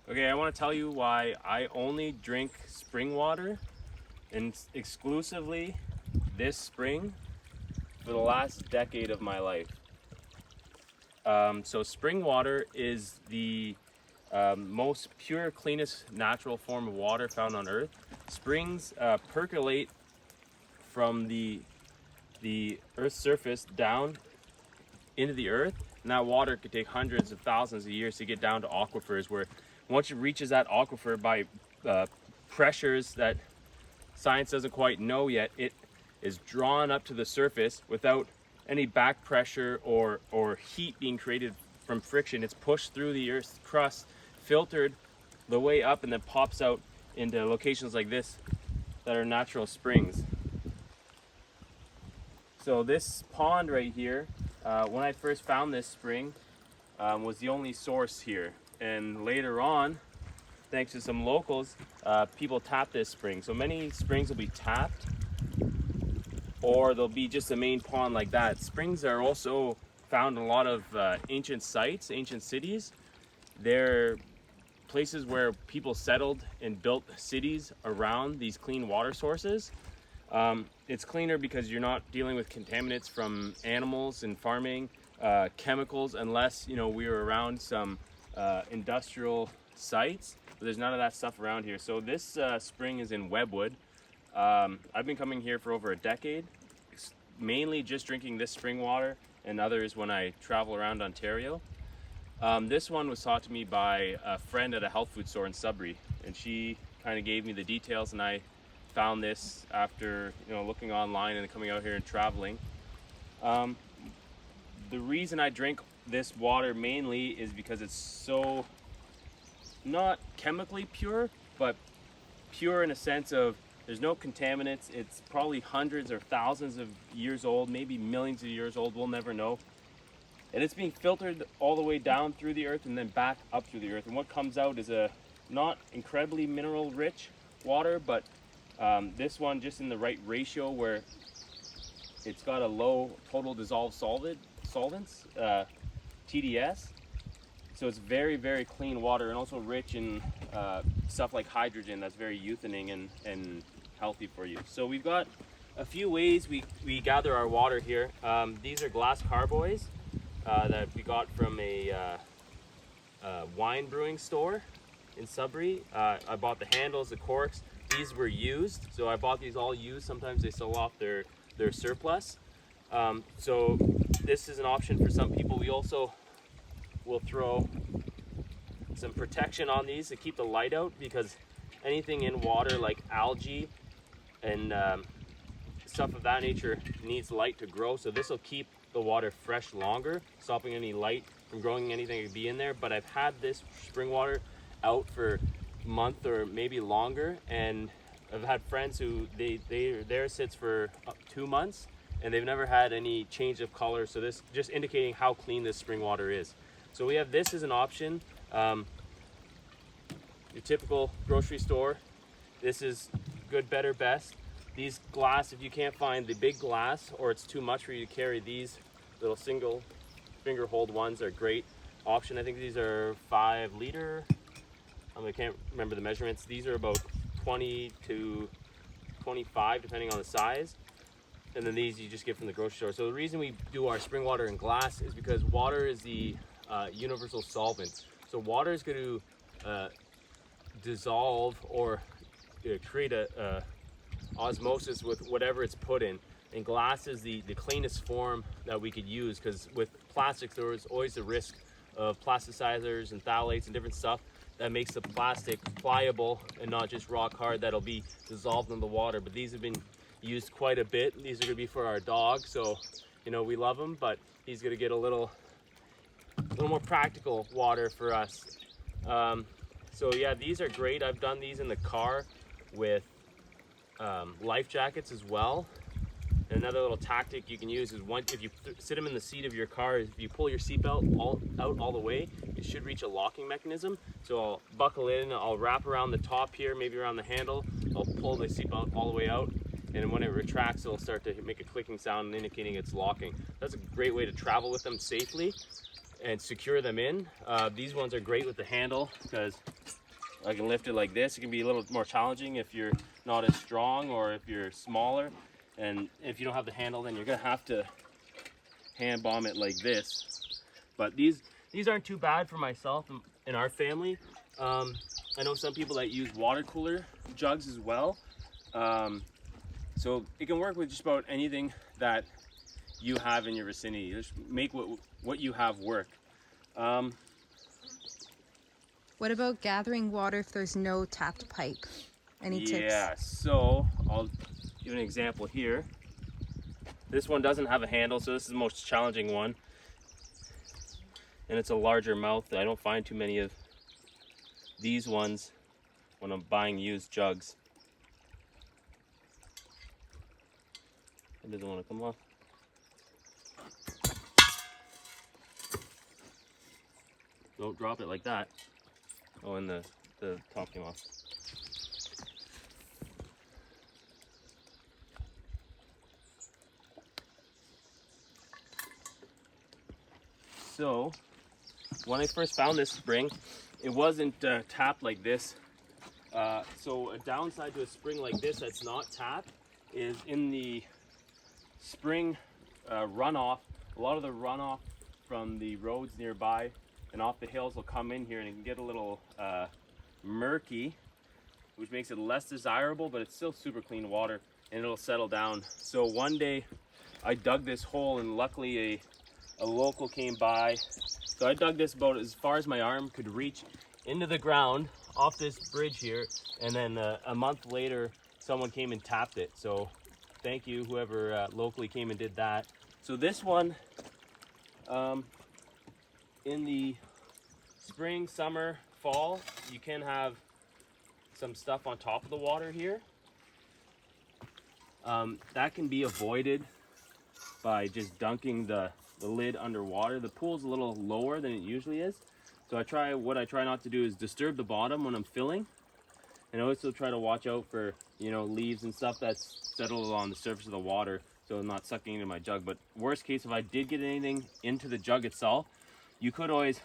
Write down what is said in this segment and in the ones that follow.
Okay, I want to tell you why I only drink spring water and exclusively this spring for the last decade of my life. So spring water is the most pure, cleanest natural form of water found on Earth. Springs percolate from the Earth's surface down into the earth, and that water could take hundreds of thousands of years to get down to aquifers, where once it reaches that aquifer by pressures that science doesn't quite know yet, it is drawn up to the surface without any back pressure or heat being created from friction. It's pushed through the Earth's crust, filtered the way up, and then pops out into locations like this that are natural springs. So this pond right here, when I first found this spring, was the only source here. And later on, thanks to some locals, people tap this spring. So many springs will be tapped, or there'll be just a main pond like that. Springs are also found in a lot of ancient sites, ancient cities. They're places where people settled and built cities around these clean water sources. It's cleaner because you're not dealing with contaminants from animals and farming, chemicals, unless we were around some industrial sites. But there's none of that stuff around here. So this spring is in Webwood. I've been coming here for over a decade, mainly just drinking this spring water and others when I travel around Ontario. This one was taught to me by a friend at a health food store in Sudbury, and she kind of gave me the details, and I found this after looking online and coming out here and traveling. The reason I drink this water mainly is because it's so not chemically pure, but pure in a sense of there's no contaminants. It's probably hundreds or thousands of years old, maybe millions of years old, we'll never know. And it's being filtered all the way down through the earth and then back up through the earth. And what comes out is a not incredibly mineral rich water, but this one just in the right ratio where it's got a low total dissolved solvents, TDS. So it's very, very clean water, and also rich in stuff like hydrogen that's very euthaning and healthy for you. So we've got a few ways we gather our water here. These are glass carboys that we got from a wine brewing store in Sudbury. I bought the handles, the corks. These were used, so I bought these all used. Sometimes they sell off their surplus. So this is an option for some people. We also will throw some protection on these to keep the light out, because anything in water like algae and stuff of that nature needs light to grow. So this will keep the water fresh longer, stopping any light from growing anything that could be in there. But I've had this spring water out for a month or maybe longer, and I've had friends who theirs sits for 2 months and they've never had any change of color. So this just indicating how clean this spring water is. So we have this as an option. Your typical grocery store. This is good, better, best. These glass, if you can't find the big glass or it's too much for you to carry, these little single finger hold ones are great option. I think these are 5 liter. I can't remember the measurements. These are about 20 to 25 depending on the size. And then these you just get from the grocery store. So the reason we do our spring water in glass is because water is the universal solvent. So water is going to dissolve or create a osmosis with whatever it's put in. And glass is the cleanest form that we could use, because with plastics there is always the risk of plasticizers and phthalates and different stuff that makes the plastic pliable and not just rock hard that'll be dissolved in the water. But these have been used quite a bit. These are going to be for our dog, so we love him, but he's going to get a little more practical water for us. So yeah, these are great. I've done these in the car with life jackets as well. And another little tactic you can use is if you sit them in the seat of your car, if you pull your seatbelt out all the way, it should reach a locking mechanism. So I'll buckle in, I'll wrap around the top here, maybe around the handle, I'll pull the seatbelt all the way out, and when it retracts, it'll start to make a clicking sound indicating it's locking. That's a great way to travel with them safely and secure them in. These ones are great with the handle because I can lift it like this. It can be a little more challenging if you're not as strong or if you're smaller. And if you don't have the handle, then you're gonna have to hand bomb it like this. But these aren't too bad for myself and our family. I know some people that use water cooler jugs as well. So it can work with just about anything that you have in your vicinity. Just make what you have work. What about gathering water if there's no tapped pipe? Any tips? Yeah, so I'll give an example here. This one doesn't have a handle, so this is the most challenging one. And it's a larger mouth. I don't find too many of these ones when I'm buying used jugs. It doesn't want to come off. Don't drop it like that. Oh, and the top came off. So, when I first found this spring, it wasn't tapped like this. So a downside to a spring like this that's not tapped is in the spring runoff, a lot of the runoff from the roads nearby and off the hills will come in here and it can get a little murky, which makes it less desirable, but it's still super clean water and it'll settle down. So one day I dug this hole and luckily a local came by. So I dug this about as far as my arm could reach into the ground off this bridge here, and then a month later someone came and tapped it. So thank you whoever locally came and did that. So this one in the spring, summer, fall, you can have some stuff on top of the water here. That can be avoided by just dunking the lid underwater. The pool's a little lower than it usually is. So what I try not to do is disturb the bottom when I'm filling. And I also try to watch out for, leaves and stuff that's settled on the surface of the water so I'm not sucking into my jug. But worst case, if I did get anything into the jug itself, you could always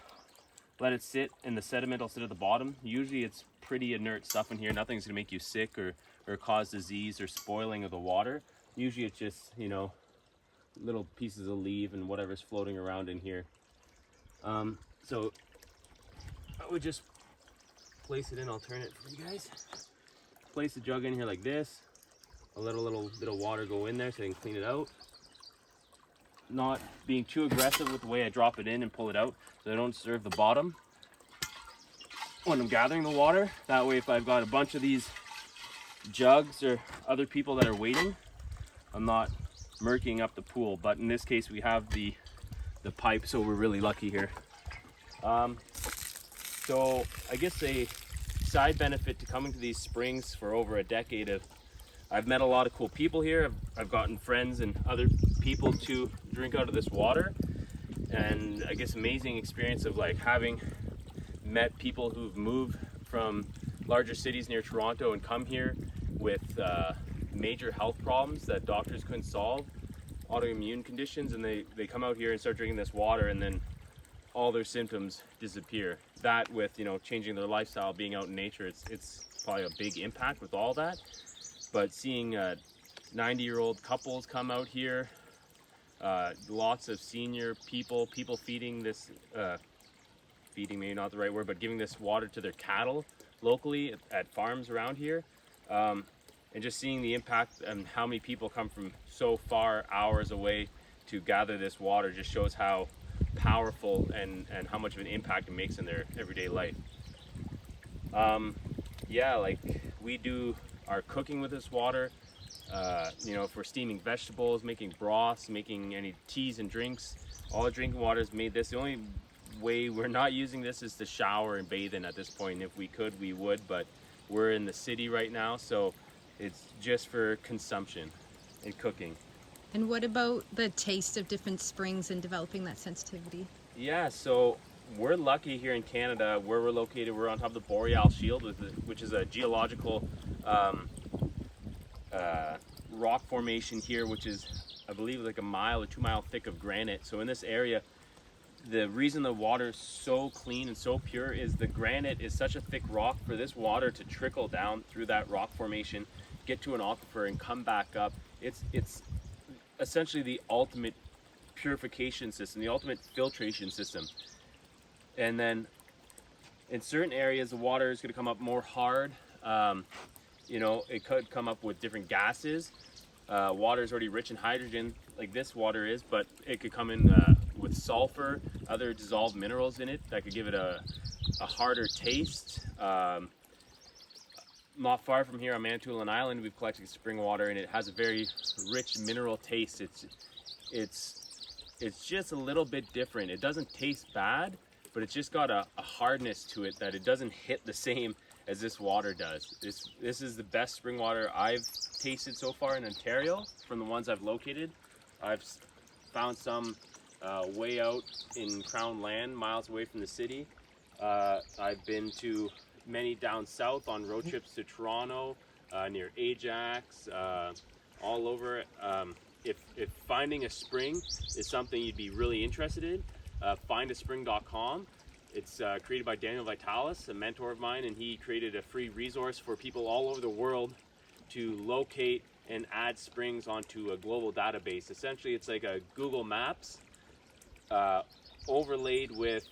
let it sit and the sediment will sit at the bottom. Usually it's pretty inert stuff in here. Nothing's gonna make you sick or cause disease or spoiling of the water. Usually it's just, little pieces of leaf and whatever's floating around in here. So I would just place it in. I'll turn it for you guys. Place the jug in here like this. I'll let a little bit of water go in there so I can clean it out. Not being too aggressive with the way I drop it in and pull it out so I don't disturb the bottom when I'm gathering the water. That way if I've got a bunch of these jugs or other people that are waiting, I'm not murking up the pool. But in this case we have the pipe, so we're really lucky here. So I guess a side benefit to coming to these springs for over a decade of I've met a lot of cool people here. I've gotten friends and other people to drink out of this water, and I guess amazing experience of like having met people who've moved from larger cities near Toronto and come here with major health problems that doctors couldn't solve, autoimmune conditions, and they come out here and start drinking this water and then all their symptoms disappear. That with changing their lifestyle, being out in nature, it's probably a big impact with all that. But seeing 90-year-old couples come out here, lots of senior people feeding this, feeding maybe not the right word, but giving this water to their cattle locally at farms around here, and just seeing the impact and how many people come from so far, hours away, to gather this water just shows how powerful and how much of an impact it makes in their everyday life. Yeah, like we do our cooking with this water, if we're steaming vegetables, making broths, making any teas and drinks, all the drinking water is made this. The only way we're not using this is to shower and bathe in at this point. And if we could, we would, but we're in the city right now, so it's just for consumption and cooking. And what about the taste of different springs and developing that sensitivity? Yeah, so we're lucky here in Canada where we're located. We're on top of the Boreal Shield, which is a geological rock formation here, which is, I believe, like a mile or 2 mile thick of granite. So in this area, the reason the water is so clean and so pure is the granite is such a thick rock for this water to trickle down through that rock formation, get to an aquifer and come back up. It's essentially the ultimate purification system, the ultimate filtration system. And then in certain areas, the water is going to come up more hard. You know, it could come up with different gases. Water is already rich in hydrogen, like this water is, but it could come in with sulfur, other dissolved minerals in it that could give it a harder taste. Not far from here on Manitoulin Island, we've collected spring water, and it has a very rich mineral taste. It's just a little bit different. It doesn't taste bad, but it's just got a hardness to it that it doesn't hit the same as this water does. This is the best spring water I've tasted so far in Ontario from the ones I've located. I've found some way out in Crown Land, miles away from the city. I've been to many down south on road trips to Toronto, near Ajax, all over. If finding a spring is something you'd be really interested in, findaspring.com. It's created by Daniel Vitalis, a mentor of mine, and he created a free resource for people all over the world to locate and add springs onto a global database. Essentially, it's like a Google Maps overlaid with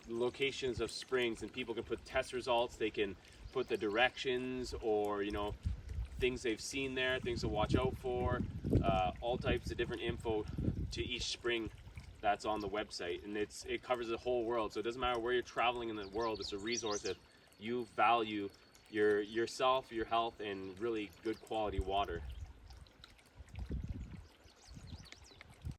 locations of springs, and people can put test results, they can put the directions, or, you know, things they've seen there, things to watch out for, all types of different info to each spring that's on the website. And it covers the whole world, so it doesn't matter where you're traveling in the world. It's a resource if you value yourself, your health, and really good quality water.